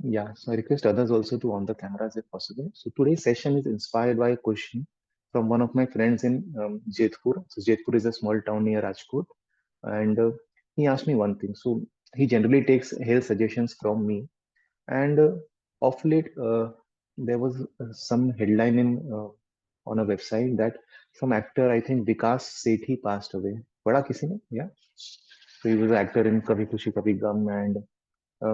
Yeah, so I request others also to on the cameras if possible. So today's session is inspired by a question from one of my friends in Jethpur. So Jethpur is a small town near Rajkot, and he asked me one thing. So he generally takes health suggestions from me, and of late there was some headline in on a website that some actor, I think Vikas Sethi, passed away. Bada kisi ne? Yeah. So he was an actor in Kabhi Khushi Kabhi Gum and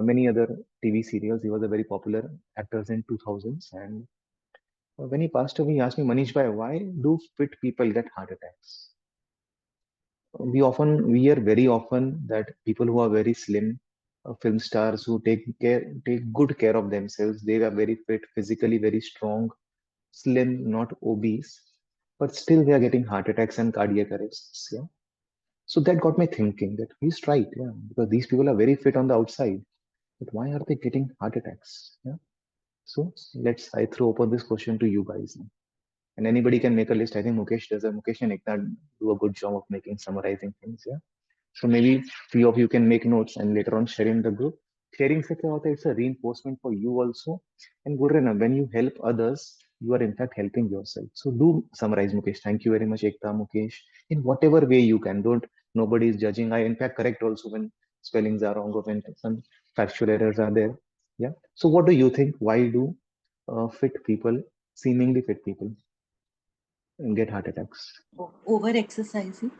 many other TV serials. He was a very popular actor in 2000s. And when he passed away, he asked me, Manish bhai, why do fit people get heart attacks? We hear very often that people who are very slim, film stars who take good care of themselves, they are very fit, physically very strong, slim, not obese, but still they are getting heart attacks and cardiac arrests. Yeah. So that got me thinking that he's right. Yeah, because these people are very fit on the outside, but why are they getting heart attacks? Yeah. So I throw open this question to you guys. And anybody can make a list. I think Mukesh and Ekta do a good job of making summarizing things. Yeah. So maybe few of you can make notes and later on share in the group. Sharing से क्या होता है? It's a reinforcement for you also. And Gurrena, when you help others, you are in fact helping yourself. So do summarize, Mukesh. Thank you very much, Ekta, Mukesh. In whatever way you can. Don't Nobody is judging. I in fact correct also when spellings are wrong or when some factual errors are there. Yeah. So what do you think? Why do fit people, seemingly fit people, get heart attacks? Over exercising.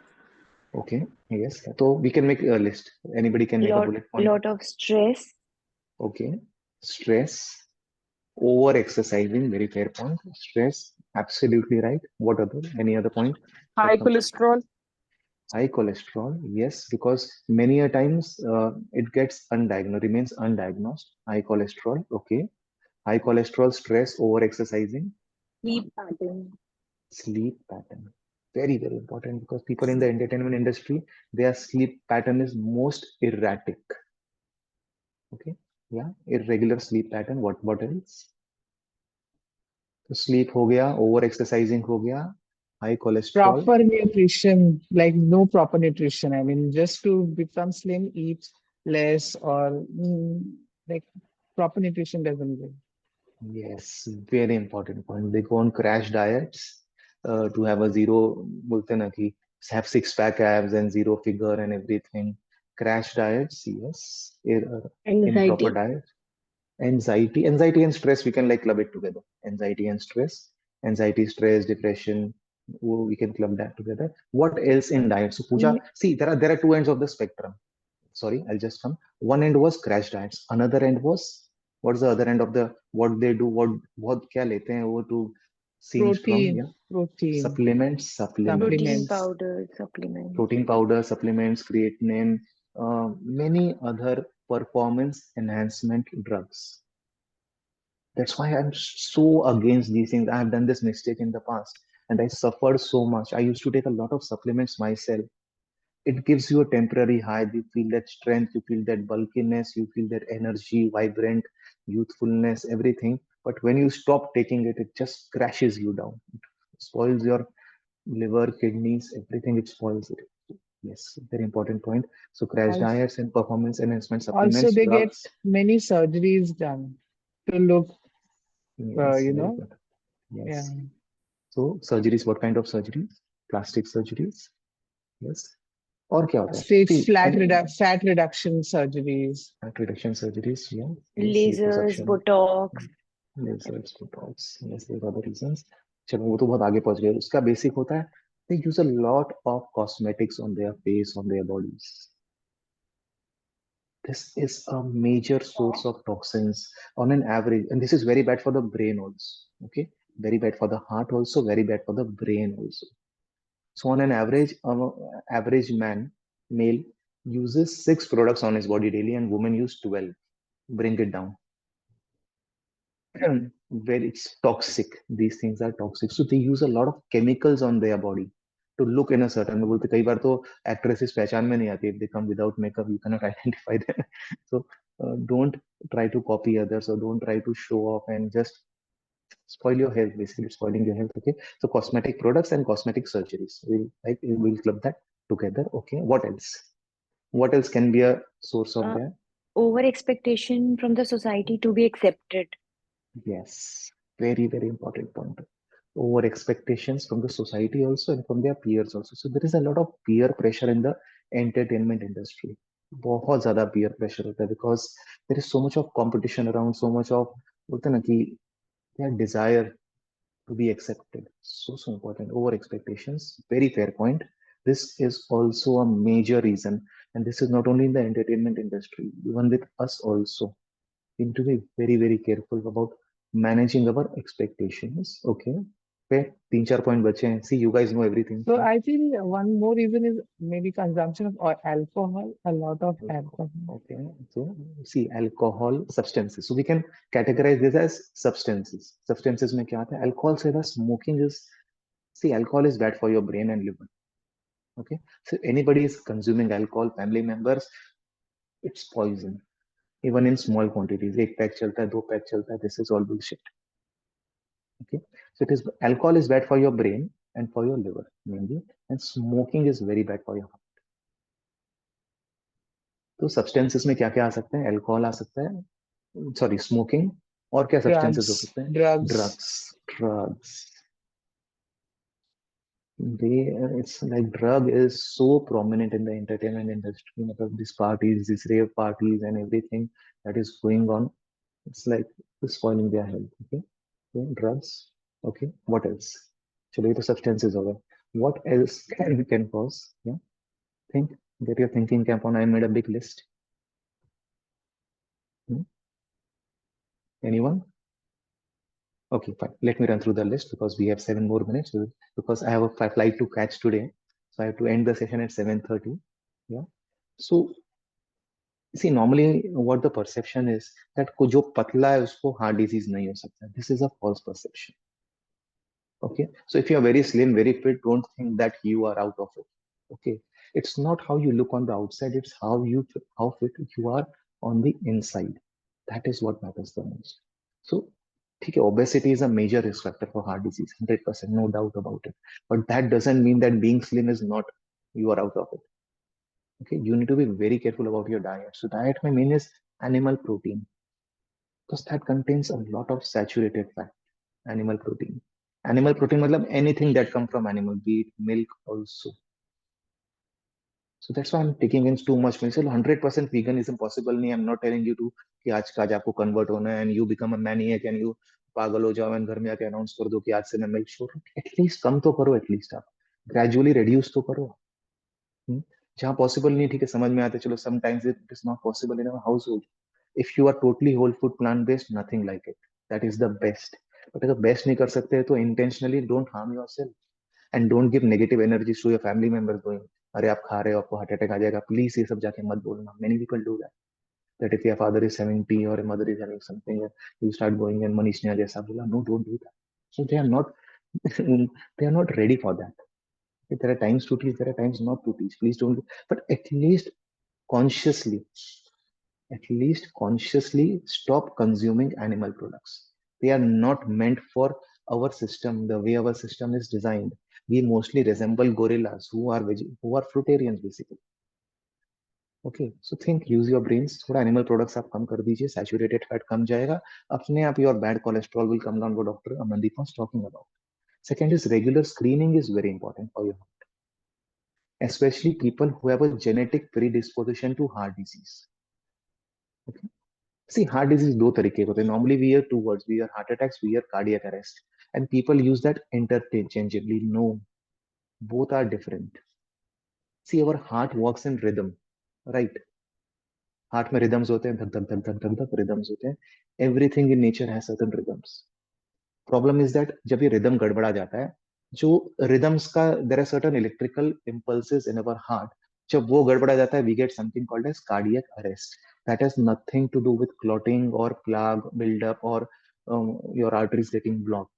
Okay, yes. So we can make a list. Anybody can make a lot bullet point. lot of stress. Okay. Stress, over exercising, very fair point. Stress, absolutely right. What other? Any other point High that comes? cholesterol. High cholesterol, yes, because many a times it gets undiagnosed, remains undiagnosed. High cholesterol, okay. High cholesterol, stress, over exercising, Sleep pattern. sleep pattern. Very, very important because people in the entertainment industry, their sleep pattern is most erratic. Okay. Yeah. Irregular sleep pattern. What else? तो sleep हो गया, over exercising हो गया, high cholesterol. Proper nutrition, like no proper nutrition. I mean, just to become slim, eat less or like proper nutrition doesn't give. Yes, very important point. They go on crash diets to have a zero, बोलते हैं ना कि have six pack abs and zero figure and everything. Crash diets, yes. Improper Anxiety. diet. Anxiety and stress, we can like club it together. Anxiety, stress, depression, we can club that together. What else in diet? So Pooja, Mm, see, there are two ends of the spectrum. Sorry, I'll just come. One end was crash diets. Another end was, what's the other end of the, what they do, what क्या लेते हैं वो to scenes from, Protein, yeah, protein, protein supplements. powder, supplement. protein powder, supplements, creatinine, many other performance enhancement drugs. That's why I'm so against these things. I have done this mistake in the past and I suffered so much. I used to take a lot of supplements myself. It gives you a temporary high. You feel that strength, you feel that bulkiness, you feel that energy, vibrant, youthfulness, everything. But when you stop taking it, it just crashes you down. It spoils your liver, kidneys, everything. It spoils it. Yes, very important point. So crash Also, diets and performance enhancement also supplements, they get drugs. many surgeries done to look, Yes, you very know, good. yeah. Yes. So surgeries, what kind of surgeries? Plastic surgeries. Yes. और क्या होता है? Stage See, and fat reduction surgeries. fat reduction surgeries, yeah. Yes, Lasers, liposuction, botox. lasers, botox. Yes, there are other reasons. चलो वो तो बहुत आगे पहुंच गए. उसका बेसिक होता है they use a lot of cosmetics on their face, on their bodies. This is a major source of toxins on an average, and this is very bad for the brain also. Okay, very bad for the heart also, very bad for the brain also. So on an average man, male uses six products on his body daily, and women use 12. Bring it down. Where it's toxic. These things are toxic. So they use a lot of chemicals on their body to look in a certain way. बोलते कई बार तो actresses पहचान में नहीं आती. If they come without makeup, you cannot identify them. So don't try to copy others or don't try to show off and just spoil your health. Basically, spoiling your health. Okay. So cosmetic products and cosmetic surgeries. We'll club that together. Okay. What else? What else can be a source of Uh, that? Over expectation from the society to be accepted. Yes, very, very important point. Over expectations from the society also and from their peers also. So there is a lot of peer pressure in the entertainment industry. बहुत ज्यादा peer pressure होता है because there is so much of competition around, so much of बोलते हैं ना कि their desire to be accepted. So important. Over expectations. Very fair point. This is also a major reason, and this is not only in the entertainment industry, even with us also. We need to be very, very careful about managing our expectations. Okay. Okay. तीन चार point बचे हैं. See, you guys know everything. So I think one more reason is maybe consumption of alcohol, a lot of alcohol. Okay. So see, alcohol, substances. So we can categorize this as substances. Substances में क्या आता है? Alcohol से the smoking is, see, alcohol is bad for your brain and liver. Okay. So anybody is consuming alcohol, family members, it's poison. Even in small quantities. एक pack चलता है, दो pack चलता है. This is all bullshit. Okay. So it is alcohol is bad for your brain and for your liver mainly, and smoking is very bad for your heart. तो substances में क्या क्या आ सकते हैं? अल्कोहल आ सकता है, सॉरी स्मोकिंग, और क्या सब्सटेंसेस हो Drugs, सकते हैं? drugs. Drugs. they it's like drug is so prominent in the entertainment industry, मतलब these parties, these rave parties and everything that is going on, it's like spoiling their health. Okay. So drugs. Okay, what else? चलो ये तो substances हो गए. What else can cause? Yeah, think, get your thinking cap on. I made a big list. Hmm? Anyone? Okay, fine. Let me run through the list because we have 7 more minutes. Because I have a flight to catch today, so I have to end the session at 7:30. Yeah. So see, normally what the perception is that जो पतला है उसको heart disease नहीं हो सकता. This is a false perception. Okay. So if you are very slim, very fit, don't think that you are out of it. Okay. It's not how you look on the outside. It's how fit you are on the inside. That is what matters the most. So, ठीक है, obesity is a major risk factor for heart disease, 100%, no doubt about it. But that doesn't mean that being slim is not, you are out of it. Okay, you need to be very careful about your diet. So diet my main is animal protein because that contains a lot of saturated fat. Animal protein. Animal protein मतलब anything that come from animal, be it milk also. So that's why I'm taking in too much milk. So 100% veganism possible नहीं. I'm not telling you to कि आज का आज आपको convert होना है and you become a maniac and you पागल हो जाओ and घर में आके announce कर दो कि आज से मैं milk छोड़ रहा हूँ. At least कम तो करो, at least आप gradually reduce तो करो. जहाँ possible नहीं, ठीक है, समझ में आता है, चलो sometimes it is not possible in our household. If you are totally whole food plant based, nothing like it. That is the best. But अगर best नहीं कर सकते तो intentionally don't harm yourself and don't give negative energies to your family members going, अरे आप खा रहे हो, आपको हार्ट अटैक आ जाएगा, प्लीज ये सब जाके मत बोलना. Many people do that. That if your father is 70 or a mother is having something, you start going and Manish ने जैसा बोला, no, don't do that. So they are not they are not ready for that. There are times to teach, there are times not to teach. Please don't. But consciously, at least consciously stop consuming animal products. They are not meant for our system, the way our system is designed. We mostly resemble gorillas who are who are fruitarians basically. Okay, so think, use your brains. थोड़ा animal products आप कम कर दीजिए, saturated fat कम जाएगा, अपने आप your bad cholesterol will come down. What Dr. Amandeep was talking about. Second is regular screening is very important for you, especially people who have a genetic predisposition to heart disease. Okay. See, heart disease दो तरीके के होते हैं. Normally we hear two words. We hear heart attacks, we hear cardiac arrest. And people use that interchangeably. No, both are different. See, our heart works in rhythm, right? Heart में rhythms होते हैं, धक धक धक धक धक धक rhythms होते हैं. Everything in nature has certain rhythms. Problem is that जब ये रिदम गड़बड़ा जाता है, जो रिदम्स का there are certain electrical impulses in our heart, जब वो गड़बड़ा जाता है, we get something called as cardiac arrest. That has nothing to do with clotting or plaque buildup or your arteries getting blocked.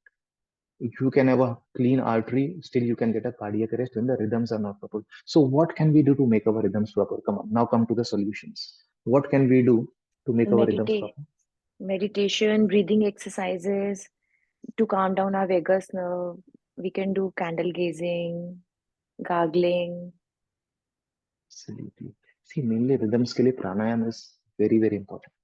You can have a clean artery, still you can get a cardiac arrest when the rhythms are not proper. So what can we do to make our rhythms proper? Come on, now come to the solutions. What can we do to make our rhythms Meditate, proper? meditation, breathing exercises to calm down our vagus nerve. We can do candle gazing, gargling. Absolutely. See, mainly rhythms के लिए pranayam is very important.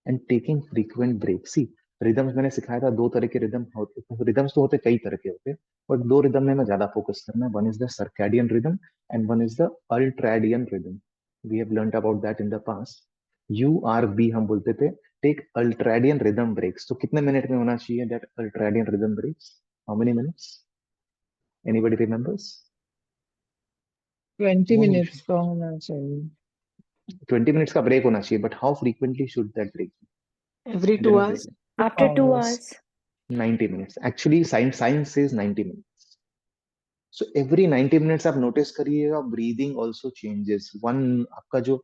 And taking frequent breaks. See, rhythms मैंने सिखाया था, दो तरह के rhythm होते, rhythms तो होते कई तरह के होते, बट दो रिदम में मैं ज्यादा फोकस करना है. One is the circadian rhythm and one is the ultradian rhythm. We have learned about that in the past. You are be हम बोलते थे. Take ultradian rhythm breaks. तो कितने मिनट में होना चाहिए that ultradian rhythm breaks? How many minutes? Anybody remembers? 20 minutes का होना चाहिए. 20 मिनट्स का ब्रेक होना चाहिए, but how frequently should that break? Every कितने two में ब्रेक? hours. After 2 hours. Hours. 90 minutes. Actually, science says 90 minutes. So every 90 minutes आप notice करिएगा, breathing also changes. One आपका जो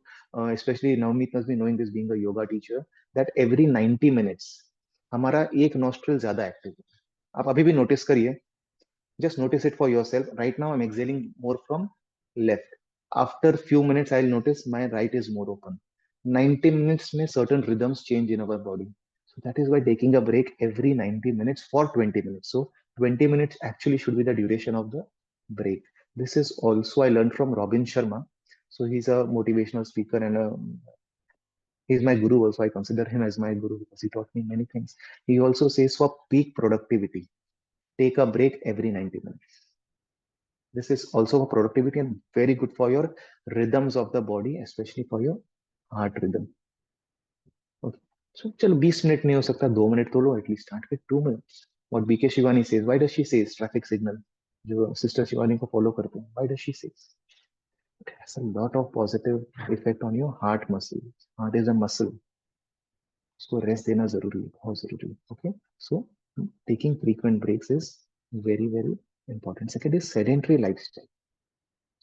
especially Navneet must be knowing this being a yoga teacher, that every 90 minutes हमारा एक nostril ज्यादा active होता है. आप अभी भी notice करिए. Just notice it for yourself. Right now, I'm exhaling more from left. After few minutes, I'll notice my right is more open. 90 minutes में certain rhythms change in our body. So that is why taking a break every 90 minutes for 20 minutes. So 20 minutes actually should be the duration of the break. This is also I learned from Robin Sharma. So he's a motivational speaker and he's my guru also. I consider him as my guru because he taught me many things. He also says for peak productivity, take a break every 90 minutes. This is also for productivity and very good for your rhythms of the body, especially for your heart rhythm. Okay. So चलो 20 minute नहीं हो सकता, 2 minute तो लो at least. Start with 2 minutes. What BK Shivani says, why does she say traffic signal? जो sister Shivani को follow करते हैं, why does she say? It has a lot of positive effect on your heart muscle. Heart is a muscle. उसको rest देना जरूरी है, बहुत जरूरी है. Okay, so taking frequent breaks is very important. Second is sedentary lifestyle.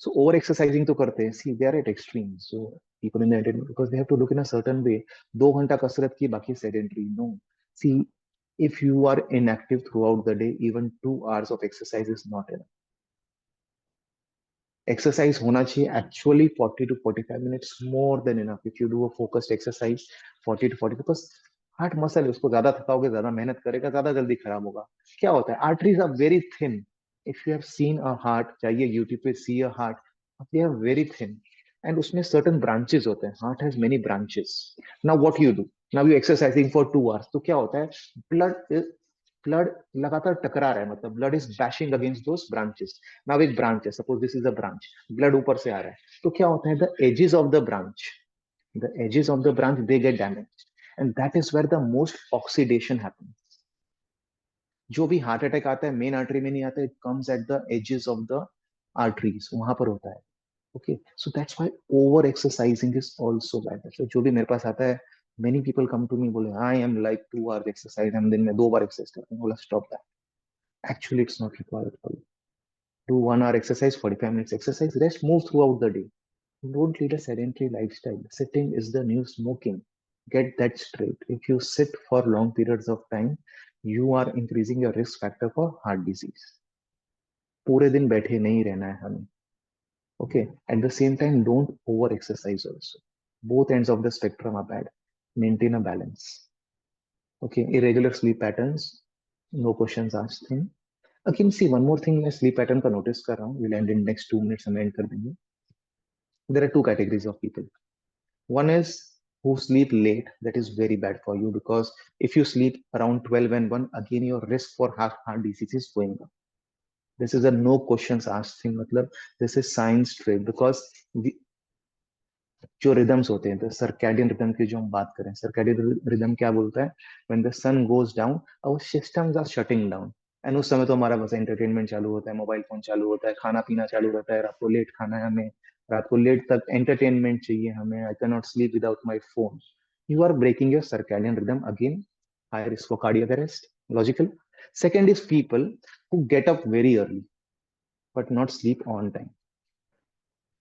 So over exercising तो करते हैं. See, they are at extreme. So people in the entertainment because they have to look in a certain way. 2 घंटा कसरत की, बाकी sedentary. No. See, if you are inactive throughout the day, even 2 hours of exercise is not enough. Exercise होना चाहिए actually 40 to 45 minutes more than enough. If you do a focused exercise 40 to 40, because heart muscle उसको ज्यादा थकाओगे, ज्यादा मेहनत करेगा, ज्यादा जल्दी खराब होगा. क्या होता है, arteries are very thin. If you have seen a heart, चाहिए यूट्यूब पे see a heart, they are very thin and उसमें सर्टन ब्रांचेस होते हैं. Heart has many branches. Now what you do, now you exercising for 2 hours, तो क्या होता है, blood blood लगातार टकरा रहा है, मतलब blood is bashing against those branches. Now एक ब्रांच है, suppose this is a branch, blood ऊपर से आ रहा है, तो क्या होता है, the edges of the branch, the edges of the branch, they get damaged, and that is where the most oxidation happens. जो भी हार्ट अटैक आता है मेन आर्टरी में नहीं आता, it comes at the edges of the arteries, वहां पर होता है. Okay, so that's why over exercising is also bad. So जो भी मेरे पास आता है, many people come to me, बोले I am like 2 hours exercise, हम दिन में 2 बार एक्सरसाइज करते हैं. बोला stop that. Actually it's not required for you. Do 1 hour exercise, 45 minutes exercise, rest, move throughout the day. Don't lead a sedentary lifestyle. Sitting is the new smoking. Get that straight. If you sit for long periods of time, you are increasing your risk factor for heart disease. पूरे दिन बैठे नहीं रहना है हमें. Okay. At the same time, don't over exercise also. Both ends of the spectrum are bad. Maintain a balance. Okay. Irregular sleep patterns. No questions asked thing. Again, see one more thing. मैं sleep pattern का notice कर रहा हूँ. We'll end in next 2 minutes. हम end कर देंगे. There are two categories of people. One is who sleep late. That is very bad for you, because if you sleep around 12 and 1, again your risk for heart disease is going up. This is a no questions asked thing. मतलब this is science straight, because जो rhythms होते हैं, तो circadian rhythm की जो हम बात करें, सर्कैडियन रिदम क्या बोलता है, when the sun goes down our systems are shutting down. And उस समय तो हमारा बस एंटरटेनमेंट चालू होता है, मोबाइल फोन चालू होता है, खाना पीना चालू रहता है, रात को लेट खाना है हमें, रात को लेट तक एंटरटेनमेंट चाहिए हमें. I can not sleep without my phone. You are breaking your circadian rhythm, again high risk for cardiac arrest. Logical. Second is people who get up very early but not sleep on time.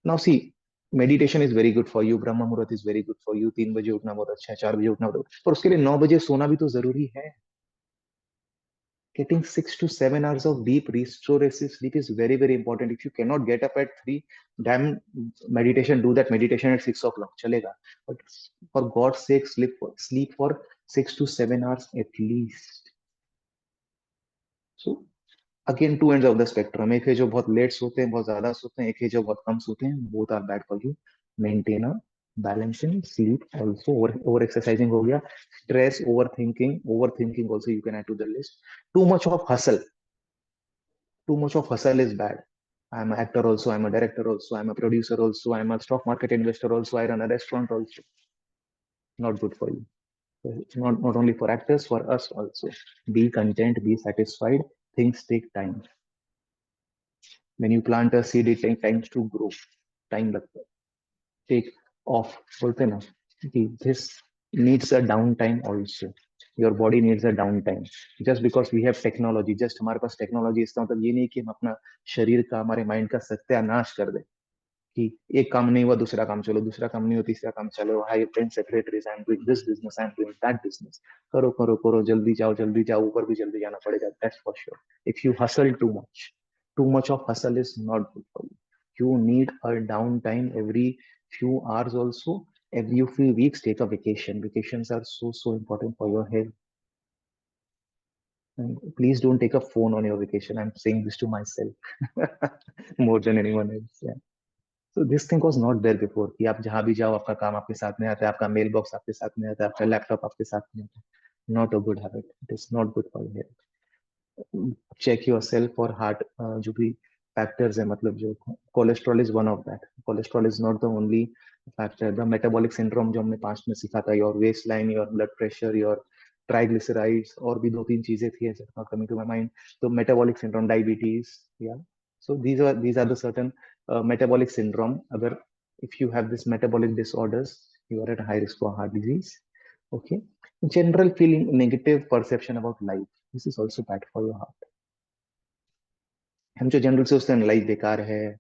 Now see, meditation is very good for you, brahma muhurta is very good for you, 3 बजे उठना बहुत अच्छा है, 4 बजे उठना बहुत, पर उसके लिए 9 बजे सोना भी तो जरूरी है. Getting 6 to 7 hours of deep restorative sleep is very important. If you cannot get up at 3, damn, meditation, do that meditation at 6 o'clock, chalega. But for God's sake, sleep for 6 to 7 hours at least. So again two ends of the spectrum. एक है जो बहुत late सोते हैं, बहुत ज्यादा सोते हैं, एक है जो बहुत कम सोते हैं. Both are bad for you. Maintain a Balancing sleep also, over exercising हो गया. Stress, overthinking also you can add to the list. Too much of hustle. Too much of hustle is bad. I'm an actor also, I'm a director also, I'm a producer also, I'm a stock market investor also, I run a restaurant also. Not good for you. Not only for actors, for us also. Be content, be satisfied. Things take time. When you plant a seed, it takes time to grow. Time लगता है. Take off. बोलते हैं ना कि this needs a downtime also. Your body needs a downtime. Just because we have technology, just हमारे पास technology इसका मतलब ये नहीं कि हम अपना शरीर का, हमारे माइंड का सत्यानाश कर दें. कि एक काम नहीं हुआ दूसरा काम चलो, दूसरा काम नहीं हुआ तीसरा काम चलो, high ten secretaries, I am doing this business, I am doing that business. करो करो करो, जल्दी जाओ, ऊपर भी जल्दी जाना पड़ेगा. That's for sure. If you hustle too much of hustle is not good for you. You need a downtime every few hours also. Every few weeks take a vacation. Vacations are so important for your health. And please don't take a phone on your vacation. I'm saying this to myself more than anyone else. Yeah. So this thing was not there before कि आप जहां भी जाओ आपका काम आपके साथ में आता है, आपका मेल बॉक्स आपके साथ में आता है, आपका लैपटॉप आपके साथ में आता है. Not a good habit. It is not good for you. Check yourself for heart जो भी factors है, मतलब जो cholesterol is one of that. Cholesterol is not the only factor. The metabolic syndrome जो हमने पास्ट में सीखा था, your waistline, your blood pressure, your triglycerides, और भी दो तीन चीजें थी ऐसे not coming to my mind. So metabolic syndrome, diabetes, yeah. So these are the certain metabolic syndrome. अगर if you have this metabolic disorders, you are at high risk for heart disease. Okay. General feeling negative perception about life. This is also bad for your heart. हम जो general सोचते हैं life बेकार है,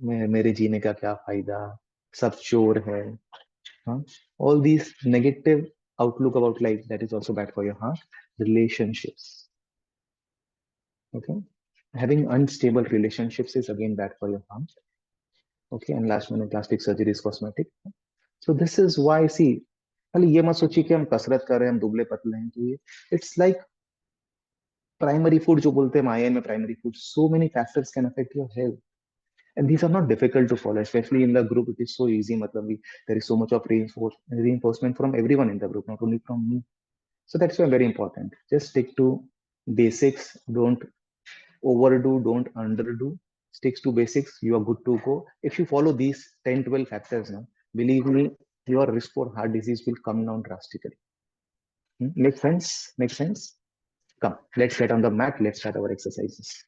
मेरे जीने का क्या फायदा, सब चोर है. हाँ, all these negative outlook about life, that is also bad for your heart. Relationships, okay, having unstable relationships is again bad for your heart. Okay, and last one, plastic surgery is cosmetic. So this is why, see, खाली ये मत सोचिए कि हम कसरत कर रहे हैं, हम दुबले पतले हैं, तो ये इट्स लाइक प्राइमरी फूड जो बोलते हैं माया में, primary food, so many factors can affect your health. And these are not difficult to follow, especially in the group. It is so easy. Matlab, there is so much of reinforcement from everyone in the group, not only from me. So that's why very important. Just stick to basics. Don't overdo, don't underdo. Sticks to basics. You are good to go. If you follow these 10, 12 factors now, believe me, your risk for heart disease will come down drastically. Make sense? Make sense? Come, let's get on the mat. Let's start our exercises.